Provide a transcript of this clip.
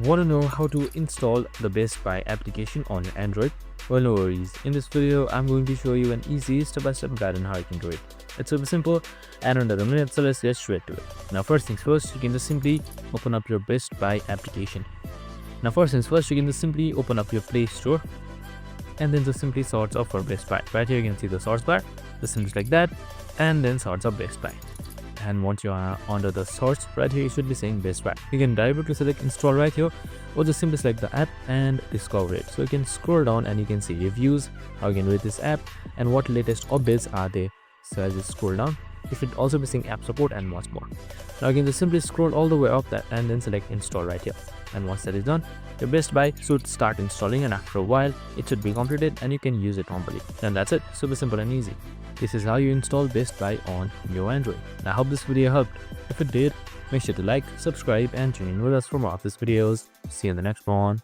Want to know how to install the Best Buy application on your Android? Well, no worries. In this video, I'm going to show you an easy step-by-step guide on how you can do it. It's super simple and under a minute, so let's get straight to it. Now, first things first, you can just simply open up your Best Buy application. Now, first things first, you can just simply open up your Play Store and then just simply search up for Best Buy. Right here, you can see the search bar, just simply like that, and then search up Best Buy. And once you are under the search, right here you should be saying Best Buy. You can directly select install right here, or just simply select the app and discover it. So you can scroll down and you can see reviews, how you can rate this app, and what latest updates are there. So as you scroll down, you should also be seeing app support and much more. Now you can just simply scroll all the way up that and then select install right here. And once that is done, your Best Buy should start installing, and after a while it should be completed and you can use it normally. And that's it, super simple and easy. This is how you install Best Buy on your Android. I hope this video helped. If it did, make sure to like, subscribe and tune in with us for more of these videos. See you in the next one.